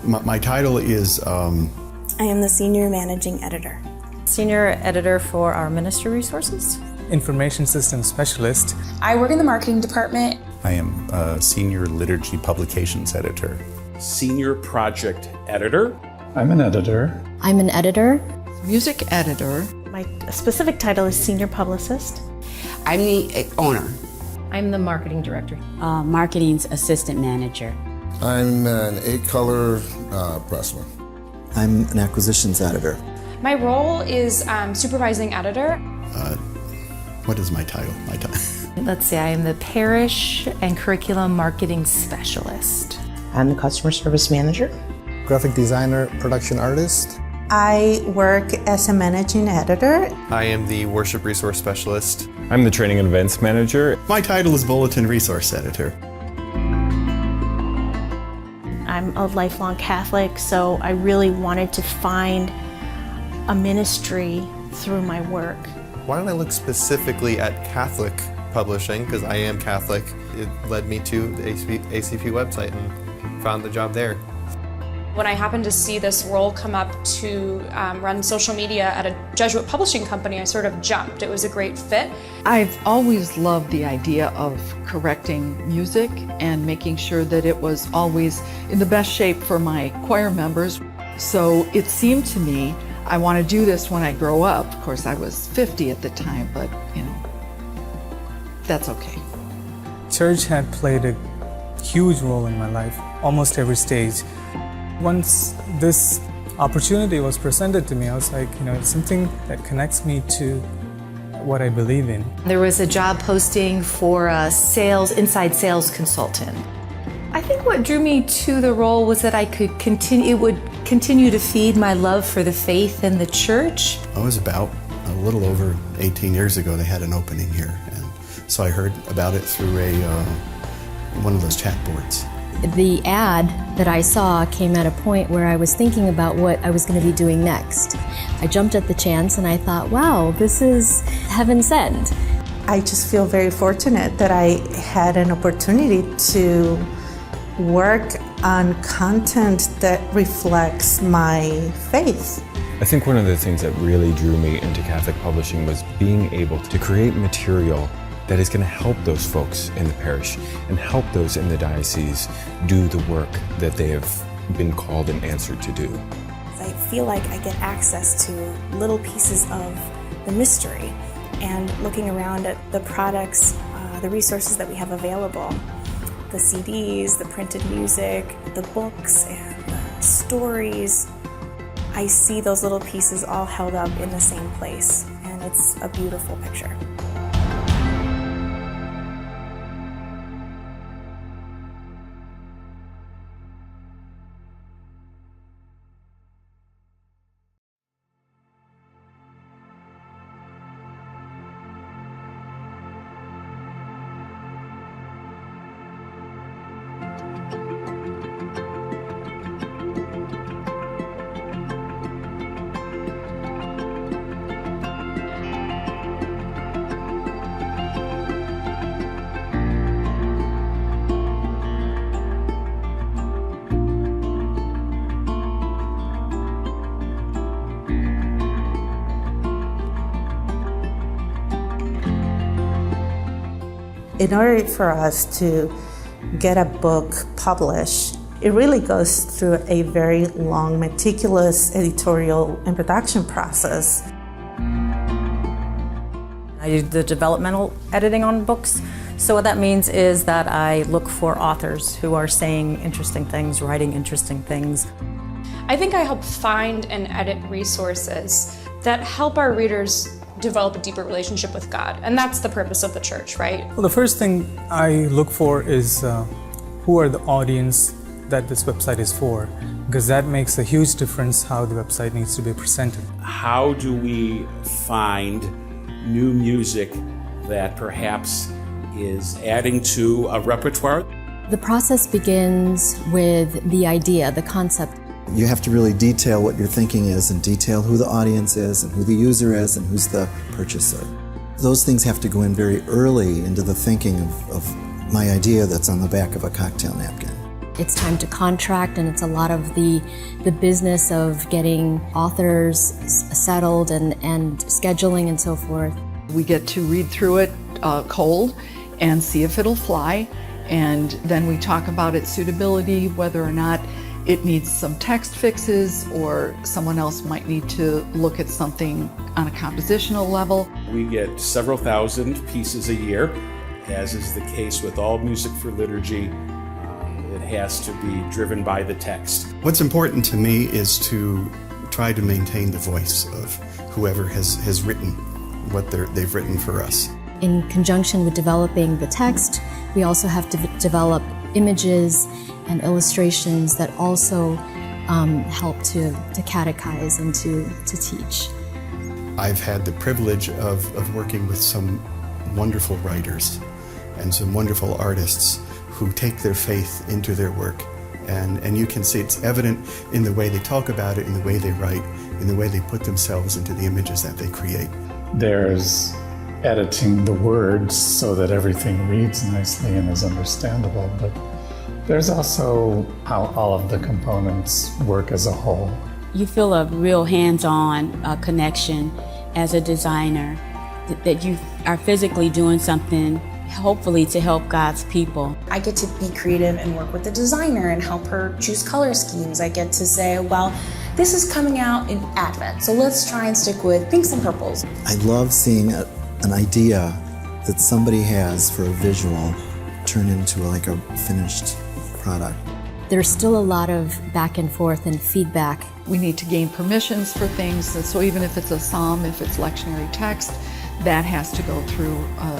My title is... I am the Senior Managing Editor. Senior Editor for our Ministry Resources. Information Systems Specialist. I work in the Marketing Department. I am a Senior Liturgy Publications Editor. Senior Project Editor. I'm an editor. I'm an editor. Music Editor. My specific title is Senior Publicist. I'm the owner. I'm the Marketing Director. Marketing's Assistant Manager. I'm an 8-color pressman. I'm an Acquisitions Editor. My role is Supervising Editor. What is my title? Let's see, I am the Parish and Curriculum Marketing Specialist. I'm the Customer Service Manager. Graphic Designer, Production Artist. I work as a Managing Editor. I am the Worship Resource Specialist. I'm the Training and Events Manager. My title is Bulletin Resource Editor. I'm a lifelong Catholic, so I really wanted to find a ministry through my work. Why don't I look specifically at Catholic publishing, because I am Catholic. It led me to the ACP website and found the job there. When I happened to see this role come up to run social media at a Jesuit publishing company, I sort of jumped. It was a great fit. I've always loved the idea of correcting music and making sure that it was always in the best shape for my choir members. So it seemed to me I want to do this when I grow up. Of course, I was 50 at the time, but that's okay. Church had played a huge role in my life, almost every stage. Once this opportunity was presented to me, I was like, it's something that connects me to what I believe in. There was a job posting for a inside sales consultant. I think what drew me to the role was that it would continue to feed my love for the faith and the church. I was about a little over 18 years ago, they had an opening here. And so I heard about it through one of those chat boards. The ad that I saw came at a point where I was thinking about what I was going to be doing next. I jumped at the chance and I thought, wow, this is heaven sent. I just feel very fortunate that I had an opportunity to work on content that reflects my faith. I think one of the things that really drew me into Catholic publishing was being able to create material that is going to help those folks in the parish and help those in the diocese do the work that they have been called and answered to do. I feel like I get access to little pieces of the mystery, and looking around at the products, the resources that we have available, the CDs, the printed music, the books, and the stories, I see those little pieces all held up in the same place, and it's a beautiful picture. In order for us to get a book published, it really goes through a very long, meticulous editorial and production process. I do the developmental editing on books. So what that means is that I look for authors who are saying interesting things, writing interesting things. I think I help find and edit resources that help our readers develop a deeper relationship with God. And that's the purpose of the church, right? Well, the first thing I look for is who are the audience that this website is for, because that makes a huge difference how the website needs to be presented. How do we find new music that perhaps is adding to a repertoire? The process begins with the idea, the concept. You have to really detail what your thinking is and detail who the audience is and who the user is and who's the purchaser. Those things have to go in very early into the thinking of my idea that's on the back of a cocktail napkin. it's time to contract, and it's a lot of the business of getting authors settled and scheduling and so forth. We get to read through it cold and see if it'll fly, and then we talk about its suitability, whether or not it needs some text fixes or someone else might need to look at something on a compositional level. We get several thousand pieces a year, as is the case with all music for liturgy. It has to be driven by the text. What's important to me is to try to maintain the voice of whoever has written what they've written for us. In conjunction with developing the text, we also have to develop images and illustrations that also help to catechize and to teach. I've had the privilege of working with some wonderful writers and some wonderful artists who take their faith into their work. And you can see it's evident in the way they talk about it, in the way they write, in the way they put themselves into the images that they create. There's editing the words so that everything reads nicely and is understandable, but there's also how all of the components work as a whole. You feel a real hands-on connection as a designer, that you are physically doing something, hopefully to help God's people. I get to be creative and work with the designer and help her choose color schemes. I get to say, well, this is coming out in Advent, so let's try and stick with pinks and purples. I love seeing an idea that somebody has for a visual turn into like a finished product. There's still a lot of back and forth and feedback. We need to gain permissions for things, and so even if it's a psalm, if it's lectionary text, that has to go through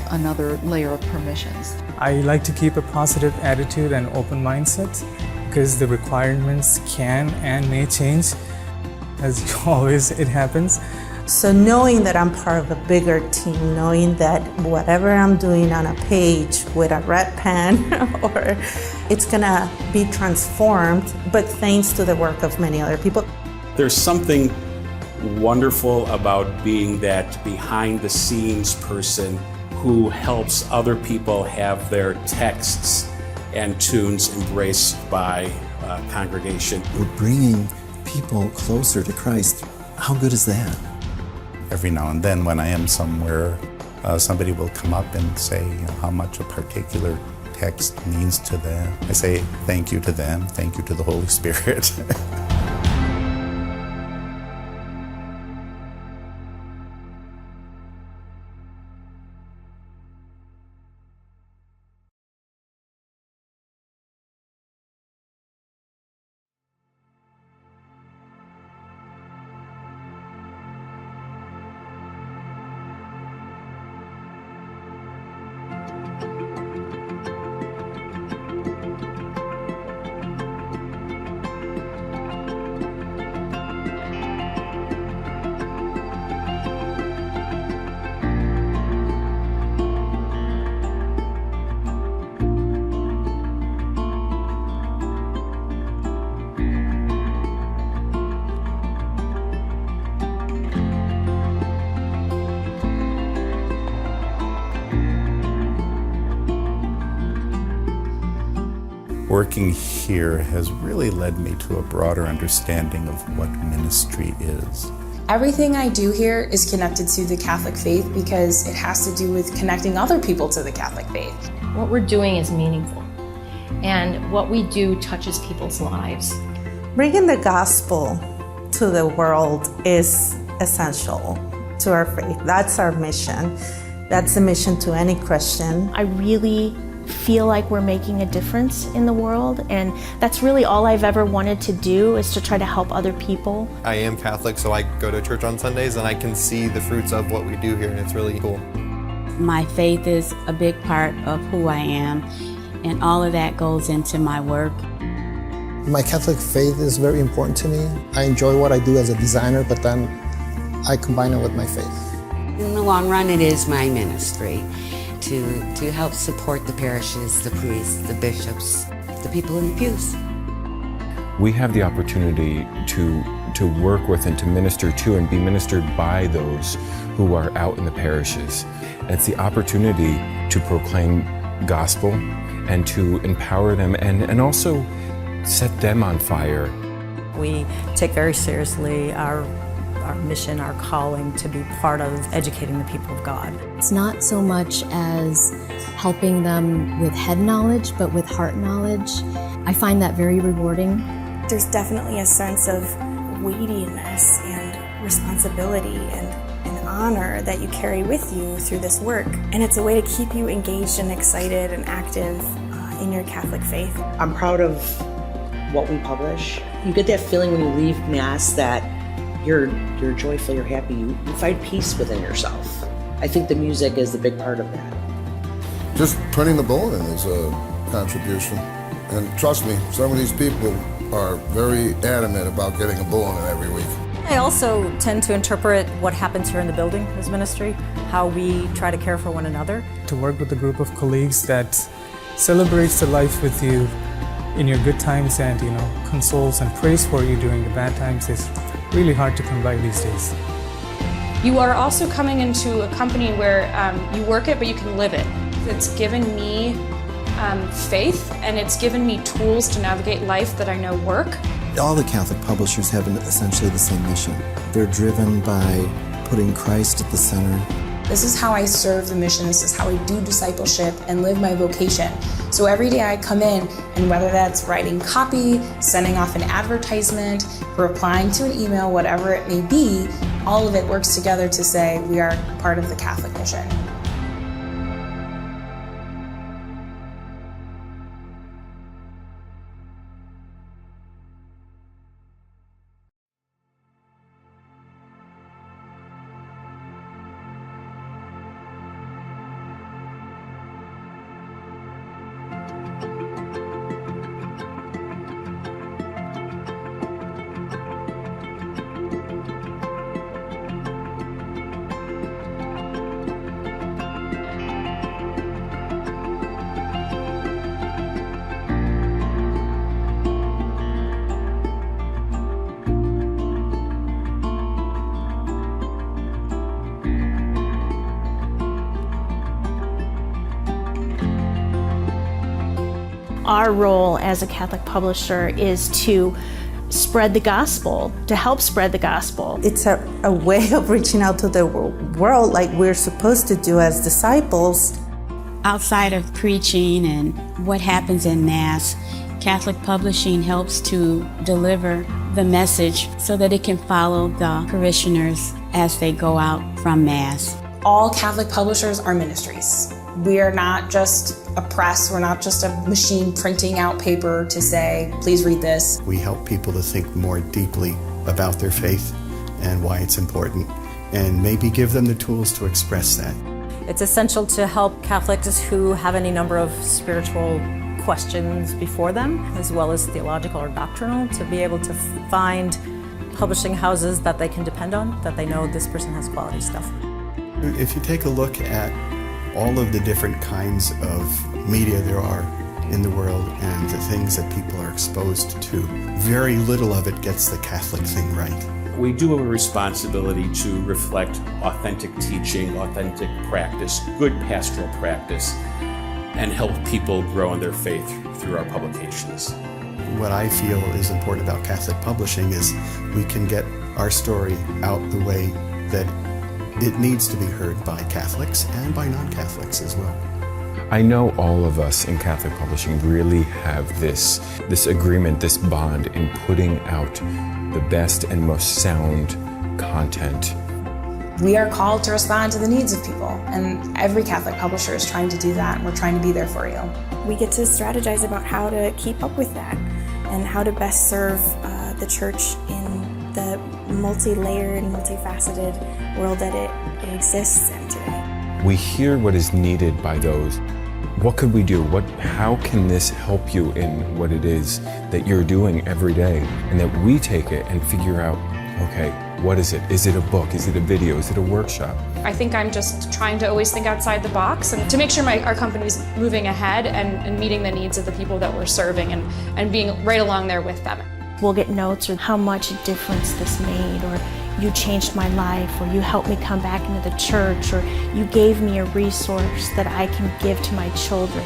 another layer of permissions. I like to keep a positive attitude and open mindset because the requirements can and may change. As always, it happens. So knowing that I'm part of a bigger team, knowing that whatever I'm doing on a page with a red pen, or it's gonna be transformed, but thanks to the work of many other people. There's something wonderful about being that behind-the-scenes person who helps other people have their texts and tunes embraced by a congregation. We're bringing people closer to Christ. How good is that? Every now and then when I am somewhere, somebody will come up and say how much a particular text means to them. I say thank you to them, thank you to the Holy Spirit. Working here has really led me to a broader understanding of what ministry is. Everything I do here is connected to the Catholic faith because it has to do with connecting other people to the Catholic faith. What we're doing is meaningful, and what we do touches people's lives. Bringing the gospel to the world is essential to our faith. That's our mission. That's the mission to any Christian. I really feel like we're making a difference in the world, and that's really all I've ever wanted to do, is to try to help other people. I am Catholic, so I go to church on Sundays and I can see the fruits of what we do here, and it's really cool. My faith is a big part of who I am, and all of that goes into my work. My Catholic faith is very important to me. I enjoy what I do as a designer, but then I combine it with my faith. In the long run, it is my ministry to help support the parishes, the priests, the bishops, the people in the pews. We have the opportunity to work with and to minister to and be ministered by those who are out in the parishes. And it's the opportunity to proclaim gospel and to empower them and also set them on fire. We take very seriously our mission, our calling to be part of educating the people of God. It's not so much as helping them with head knowledge, but with heart knowledge. I find that very rewarding. There's definitely a sense of weightiness and responsibility and honor that you carry with you through this work. And it's a way to keep you engaged and excited and active in your Catholic faith. I'm proud of what we publish. You get that feeling when you leave Mass that you're joyful, you're happy, you find peace within yourself. I think the music is the big part of that. Just printing the bulletin is a contribution. And trust me, some of these people are very adamant about getting a bulletin every week. I also tend to interpret what happens here in the building as ministry, how we try to care for one another. To work with a group of colleagues that celebrates the life with you in your good times and, consoles and prays for you during the bad times is really hard to come by these days. You are also coming into a company where you work it, but you can live it. It's given me faith, and it's given me tools to navigate life that I know work. All the Catholic publishers have essentially the same mission. They're driven by putting Christ at the center. This is how I serve the mission. This is how I do discipleship and live my vocation. So every day I come in, and whether that's writing copy, sending off an advertisement, replying to an email, whatever it may be, all of it works together to say we are part of the Catholic mission. Our role as a Catholic publisher is to spread the gospel, to help spread the gospel. It's a way of reaching out to the world like we're supposed to do as disciples. Outside of preaching and what happens in Mass, Catholic publishing helps to deliver the message so that it can follow the parishioners as they go out from Mass. All Catholic publishers are ministries. We are not just a press, we're not just a machine printing out paper to say, please read this. We help people to think more deeply about their faith and why it's important, and maybe give them the tools to express that. It's essential to help Catholics who have any number of spiritual questions before them, as well as theological or doctrinal, to be able to find publishing houses that they can depend on, that they know this person has quality stuff. If you take a look at all of the different kinds of media there are in the world and the things that people are exposed to, very little of it gets the Catholic thing right. We do have a responsibility to reflect authentic teaching, authentic practice, good pastoral practice, and help people grow in their faith through our publications. What I feel is important about Catholic publishing is we can get our story out the way that it needs to be heard by Catholics and by non-Catholics as well. I know all of us in Catholic publishing really have this agreement, this bond in putting out the best and most sound content. We are called to respond to the needs of people, and every Catholic publisher is trying to do that, and we're trying to be there for you. We get to strategize about how to keep up with that and how to best serve the church in the multi-layered, multifaceted world that it exists in today. We hear what is needed by those. What could we do? How can this help you in what it is that you're doing every day? And that we take it and figure out, okay, what is it? Is it a book? Is it a video? Is it a workshop? I think I'm just trying to always think outside the box and to make sure our company's moving ahead and meeting the needs of the people that we're serving and being right along there with them. We'll get notes or how much difference this made, or you changed my life, or you helped me come back into the church, or you gave me a resource that I can give to my children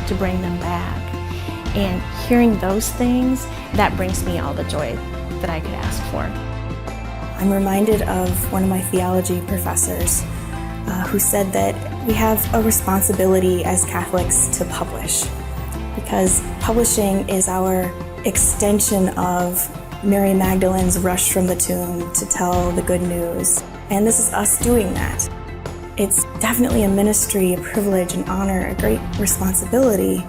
to bring them back. And hearing those things, that brings me all the joy that I could ask for. I'm reminded of one of my theology professors who said that we have a responsibility as Catholics to publish, because publishing is our extension of Mary Magdalene's rush from the tomb to tell the good news. And this is us doing that. It's definitely a ministry, a privilege, an honor, a great responsibility.